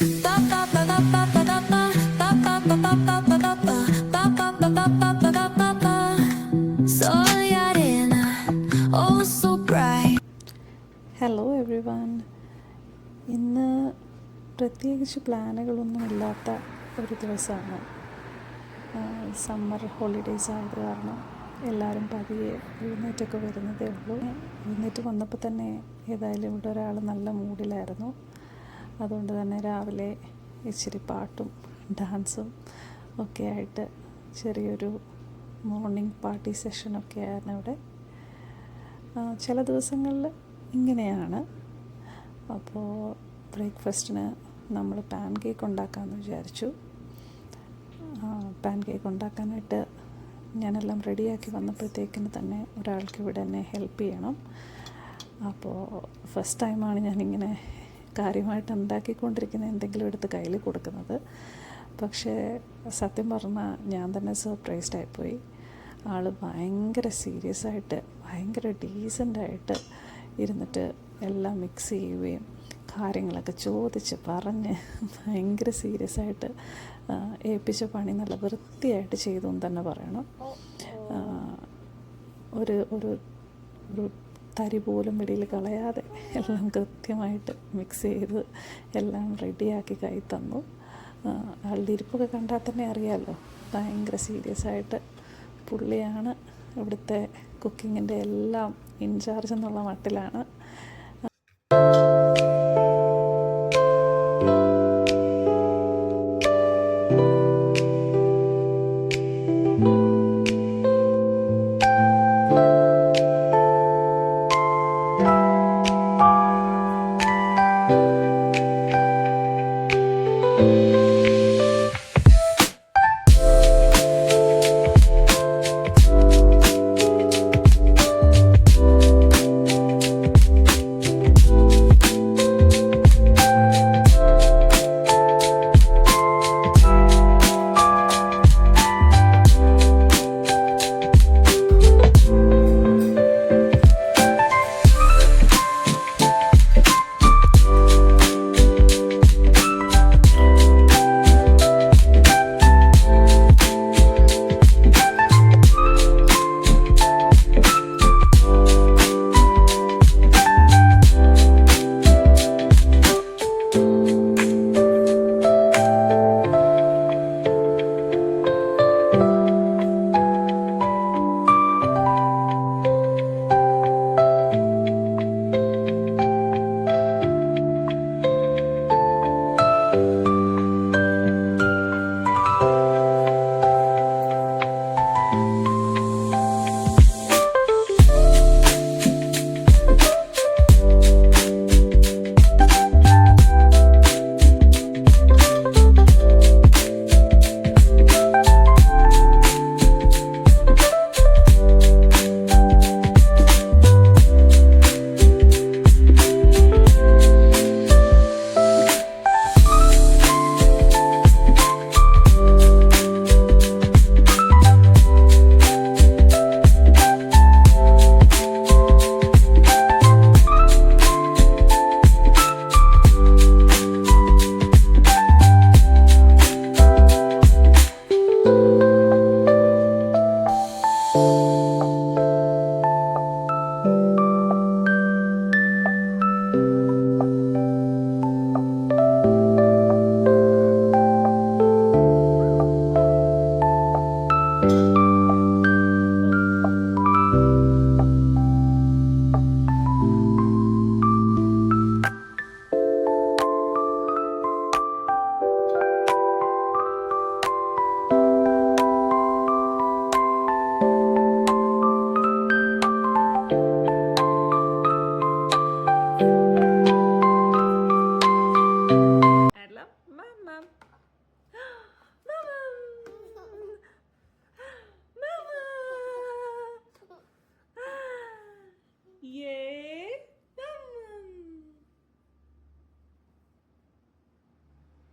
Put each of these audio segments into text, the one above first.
Hello every one. ഇന്ന് പ്രത്യേകിച്ച് പ്ലാനുകളൊന്നും ഇല്ലാത്ത ഒരു ദിവസമാണ്. സമ്മർ ഹോളിഡേയ്സ് ആയത് കാരണം എല്ലാവരും പതിയെ എഴുന്നേറ്റൊക്കെ വരുന്നതേ ഉള്ളൂ. എഴുന്നേറ്റ് വന്നപ്പോൾ തന്നെ ഏതായാലും ഇവിടെ ഒരാൾ നല്ല മൂഡിലായിരുന്നു. അതുകൊണ്ട് തന്നെ രാവിലെ ഇച്ചിരി പാട്ടും ഡാൻസും ഒക്കെ ആയിട്ട് ചെറിയൊരു മോർണിംഗ് പാർട്ടി സെഷനൊക്കെ ആയിരുന്നു ഇവിടെ. ചില ദിവസങ്ങളിൽ ഇങ്ങനെയാണ്. അപ്പോൾ ബ്രേക്ക്ഫാസ്റ്റിന് നമ്മൾ പാൻ കേക്ക് ഉണ്ടാക്കാമെന്ന് വിചാരിച്ചു. പാൻ കേക്ക് ഉണ്ടാക്കാനായിട്ട് ഞാനെല്ലാം റെഡിയാക്കി വന്നപ്പോഴത്തേക്കിന് തന്നെ ഒരാൾക്ക് ഇവിടെ എന്നെ ഹെൽപ്പ് ചെയ്യണം. അപ്പോൾ ഫസ്റ്റ് ടൈമാണ് ഞാനിങ്ങനെ കാര്യമായിട്ട് ഉണ്ടാക്കിക്കൊണ്ടിരിക്കുന്ന എന്തെങ്കിലും എടുത്ത് കയ്യിൽ കൊടുക്കുന്നത്. പക്ഷേ സത്യം പറഞ്ഞാൽ ഞാൻ തന്നെ സർപ്രൈസ്ഡായിപ്പോയി. ആൾ ഭയങ്കര സീരിയസ് ആയിട്ട് ഭയങ്കര ഡീസൻ്റായിട്ട് ഇരുന്നിട്ട് എല്ലാം മിക്സ് ചെയ്യുകയും കാര്യങ്ങളൊക്കെ ചോദിച്ച് പറഞ്ഞ് ഭയങ്കര സീരിയസ് ആയിട്ട് ഏൽപ്പിച്ച പണി നല്ല വൃത്തിയായിട്ട് ചെയ്തു എന്ന് തന്നെ പറയണം. ഒരു ഒരു ഒരു തരി പോലും വെളിയിൽ കളയാതെ എല്ലാം കൃത്യമായിട്ട് മിക്സ് ചെയ്ത് എല്ലാം റെഡിയാക്കി കൈ തന്നു. ആളുടെ ഇരിപ്പൊക്കെ കണ്ടാൽ തന്നെ അറിയാമല്ലോ, ഭയങ്കര സീരിയസ് ആയിട്ട് പുള്ളിയാണ് ഇവിടുത്തെ കുക്കിങ്ങിൻ്റെ എല്ലാം ഇൻചാർജ് എന്നുള്ള മട്ടിലാണ്.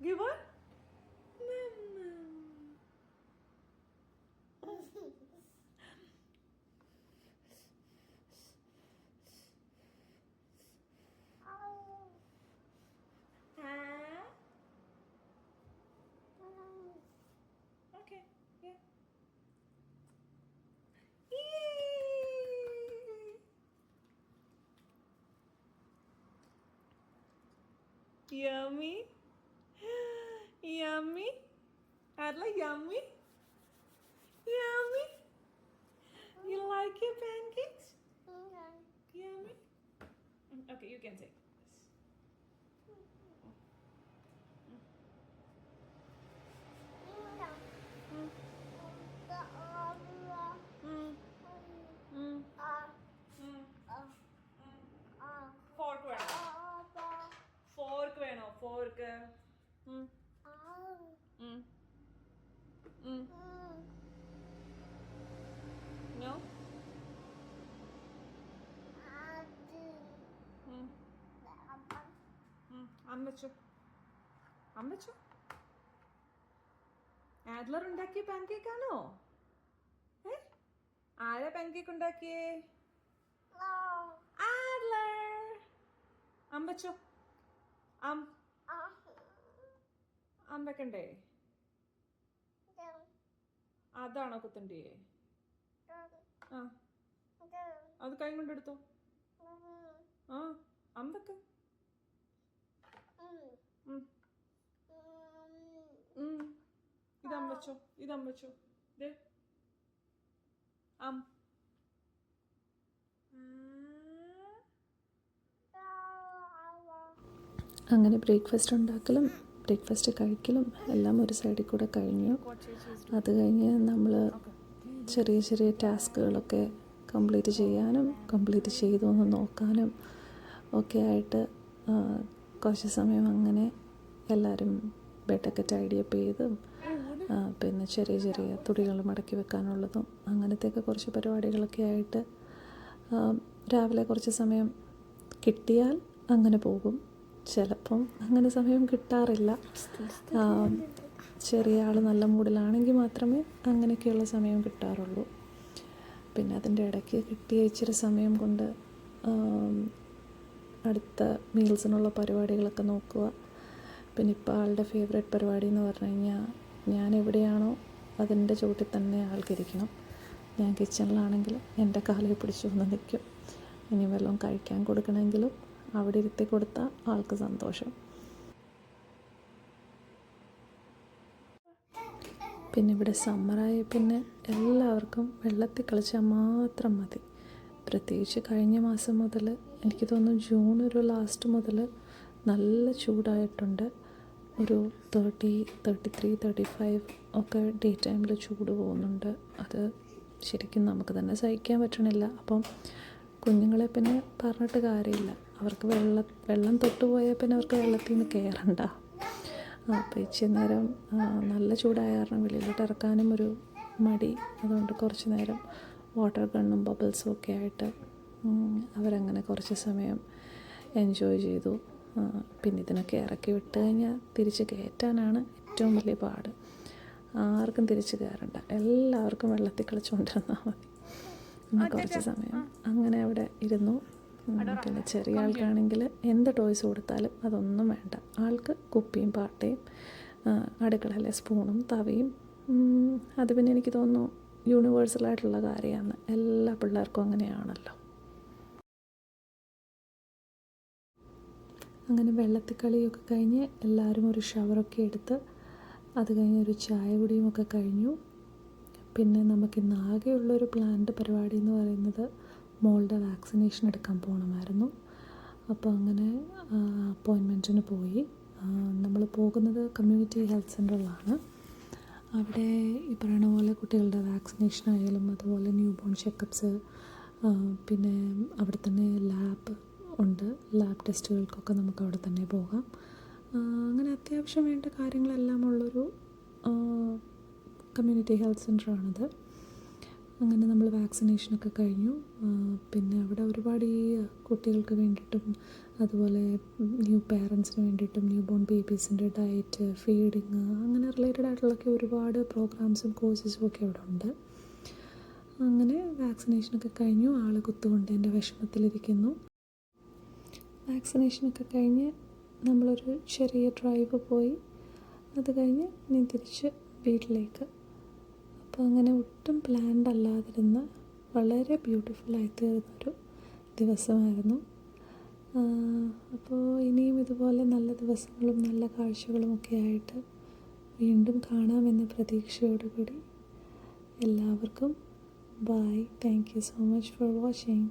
Give what? Yummy. Yummy. Adla, yummy. Yummy. You like your pancakes? Yummy. Okay, you can take this. Fork വേണോ? Fork വേണോ? Fork. No? അമ്മച്ചു. അമ്മച്ചു. ആഡ്ലർ ഉണ്ടാക്കിയ പാൻകേക്ക് ആണോ? ആരാ പാൻകേക്ക് ഉണ്ടാക്കിയേ? ആഡ്ലർ. അമ്മച്ചു. അമ്പക്കണ്ടേ? അതാണോ കുത്തണ്ടിയേ? ആ, അത് കൈ കൊണ്ടെടുത്തോ. ആ, അമ്പക്ക്. ഇതമ്പച്ചോ, ഇതമ്പച്ചോ. അങ്ങനെ ബ്രേക്ക്ഫാസ്റ്റ് ഉണ്ടാക്കലും ബ്രേക്ക്ഫാസ്റ്റ് കഴിക്കലും എല്ലാം ഒരു സൈഡിൽ കൂടെ കഴിഞ്ഞു. അത് കഴിഞ്ഞ് നമ്മൾ ചെറിയ ചെറിയ ടാസ്കുകളൊക്കെ കംപ്ലീറ്റ് ചെയ്യാനും കംപ്ലീറ്റ് ചെയ്തു എന്ന് നോക്കാനും ഒക്കെ ആയിട്ട് കുറച്ച് സമയം അങ്ങനെ എല്ലാവരും ബെഡൊക്കെ ടൈഡിയപ്പ് ചെയ്തും പിന്നെ ചെറിയ ചെറിയ തുണികൾ മടക്കി വെക്കാനുള്ളതും അങ്ങനത്തെയൊക്കെ കുറച്ച് പരിപാടികളൊക്കെ ആയിട്ട് രാവിലെ കുറച്ച് സമയം കിട്ടിയാൽ അങ്ങനെ പോകും. ചിലപ്പം അങ്ങനെ സമയം കിട്ടാറില്ല. ചെറിയ ആൾ നല്ല മൂഡിലാണെങ്കിൽ മാത്രമേ അങ്ങനെയൊക്കെയുള്ള സമയം കിട്ടാറുള്ളൂ. പിന്നെ അതിൻ്റെ ഇടയ്ക്ക് കിട്ടിയ ഇച്ചിരി സമയം കൊണ്ട് അടുത്ത മീൽസിനുള്ള പരിപാടികളൊക്കെ നോക്കുക. പിന്നെ ഇപ്പോൾ ആളുടെ ഫേവറേറ്റ് പരിപാടി എന്ന് പറഞ്ഞു കഴിഞ്ഞാൽ ഞാൻ എവിടെയാണോ അതിൻ്റെ ചുവട്ടിൽ തന്നെ ആൾക്കിരിക്കണം. ഞാൻ കിച്ചണിലാണെങ്കിൽ എൻ്റെ കാലിൽ പിടിച്ചു വന്ന് നിൽക്കും. ഇനി വല്ലതും കഴിക്കാൻ കൊടുക്കണമെങ്കിലും അവിടെ ഇരുത്തി കൊടുത്താൽ ആൾക്ക് സന്തോഷം. പിന്നെ ഇവിടെ സമ്മറായി പിന്നെ എല്ലാവർക്കും വെള്ളത്തിൽ കളിച്ചാൽ മാത്രം മതി. പ്രത്യേകിച്ച് കഴിഞ്ഞ മാസം മുതൽ എനിക്ക് തോന്നുന്നു ജൂൺ ഒരു ലാസ്റ്റ് മുതൽ നല്ല ചൂടായിട്ടുണ്ട്. ഒരു 30, 33, 35 ഒക്കെ ഡേ ടൈമിൽ ചൂട് പോകുന്നുണ്ട്. അത് ശരിക്കും നമുക്ക് തന്നെ സഹിക്കാൻ പറ്റണില്ല. അപ്പം കുഞ്ഞുങ്ങളെ പിന്നെ പറഞ്ഞിട്ട് കാര്യമില്ല. അവർക്ക് വെള്ളം തൊട്ടുപോയാൽ പിന്നെ അവർക്ക് വെള്ളത്തിൽ നിന്ന് കയറണ്ട. അപ്പോൾ ഇച്ചിരി നേരം നല്ല ചൂടായ കാരണം വെളിയിലോട്ട് ഇറക്കാനും ഒരു മടി. അതുകൊണ്ട് കുറച്ച് നേരം വാട്ടർ ഗണ്ണും ബബിൾസും ഒക്കെ ആയിട്ട് അവരങ്ങനെ കുറച്ച് സമയം എൻജോയ് ചെയ്തു. പിന്നെ ഇതിനൊക്കെ ഇറക്കി വിട്ട് കഴിഞ്ഞാൽ തിരിച്ച് കയറ്റാനാണ് ഏറ്റവും വലിയ പാട്. ആർക്കും തിരിച്ച് കയറണ്ട, എല്ലാവർക്കും വെള്ളത്തിൽ കളിച്ചുകൊണ്ടിരുന്നാൽ മതി. കുറച്ച് സമയം അങ്ങനെ അവിടെ ഇരുന്നു. പിന്നെ ചെറിയ ആൾക്കാണെങ്കിൽ എന്ത് ടോയ്സ് കൊടുത്താലും അതൊന്നും വേണ്ട. ആൾക്ക് കുപ്പിയും പാട്ടയും അടുക്കളയിലെ സ്പൂണും തവയും. അത് പിന്നെ എനിക്ക് തോന്നുന്നു യൂണിവേഴ്സലായിട്ടുള്ള കാര്യമാണ്. എല്ലാ പിള്ളേർക്കും അങ്ങനെയാണല്ലോ. അങ്ങനെ വെള്ളത്തിൽ കളിയൊക്കെ കഴിഞ്ഞ് എല്ലാവരും ഒരു ഷവറൊക്കെ എടുത്ത് അത് കഴിഞ്ഞ് ഒരു ചായ കുടിയുമൊക്കെ കഴിഞ്ഞു. പിന്നെ നമുക്കിന്ന് ആകെയുള്ളൊരു പ്ലാൻഡ് പരിപാടി എന്ന് പറയുന്നത് മോളുടെ വാക്സിനേഷൻ എടുക്കാൻ പോകണമായിരുന്നു. അപ്പോൾ അങ്ങനെ അപ്പോയിൻമെൻറ്റിന് പോയി. നമ്മൾ പോകുന്നത് കമ്മ്യൂണിറ്റി ഹെൽത്ത് സെൻ്ററിലാണ്. അവിടെ ഈ പറയുന്ന പോലെ കുട്ടികളുടെ വാക്സിനേഷൻ ആയാലും അതുപോലെ ന്യൂ ബോൺ ചെക്കപ്പ്സ്, പിന്നെ അവിടെ തന്നെ ലാബ് ഉണ്ട്. ലാബ് ടെസ്റ്റുകൾക്കൊക്കെ നമുക്ക് അവിടെ തന്നെ പോകാം. അങ്ങനെ അത്യാവശ്യം വേണ്ട കാര്യങ്ങളെല്ലാം ഉള്ളൊരു കമ്മ്യൂണിറ്റി ഹെൽത്ത് സെൻ്ററാണിത്. അങ്ങനെ നമ്മൾ വാക്സിനേഷനൊക്കെ കഴിഞ്ഞു. പിന്നെ അവിടെ ഒരുപാട് ഈ കുട്ടികൾക്ക് വേണ്ടിയിട്ടും അതുപോലെ ന്യൂ പാരൻസിന് വേണ്ടിയിട്ടും ന്യൂ ബോൺ ബേബീസിൻ്റെ ഡയറ്റ്, ഫീഡിങ്, അങ്ങനെ റിലേറ്റഡ് ആയിട്ടുള്ളൊക്കെ ഒരുപാട് പ്രോഗ്രാംസും കോഴ്സസും ഒക്കെ അവിടെ ഉണ്ട്. അങ്ങനെ വാക്സിനേഷനൊക്കെ കഴിഞ്ഞു. ആൾ കുത്തുകൊണ്ടതിൻ്റെ വിഷമത്തിലിരിക്കുന്നു. വാക്സിനേഷനൊക്കെ കഴിഞ്ഞ് നമ്മളൊരു ചെറിയ ഡ്രൈവ് പോയി. അത് കഴിഞ്ഞ് ഇനി തിരിച്ച് വീട്ടിലേക്ക്. അപ്പോൾ അങ്ങനെ ഒട്ടും പ്ലാൻഡ് അല്ലാതിരുന്ന വളരെ ബ്യൂട്ടിഫുള്ളായി തീർന്നൊരു ദിവസമായിരുന്നു. അപ്പോൾ ഇനിയും ഇതുപോലെ നല്ല ദിവസങ്ങളും നല്ല കാഴ്ചകളും ഒക്കെ ആയിട്ട് വീണ്ടും കാണാമെന്ന പ്രതീക്ഷയോടുകൂടി എല്ലാവർക്കും bye. Thank you so much for watching.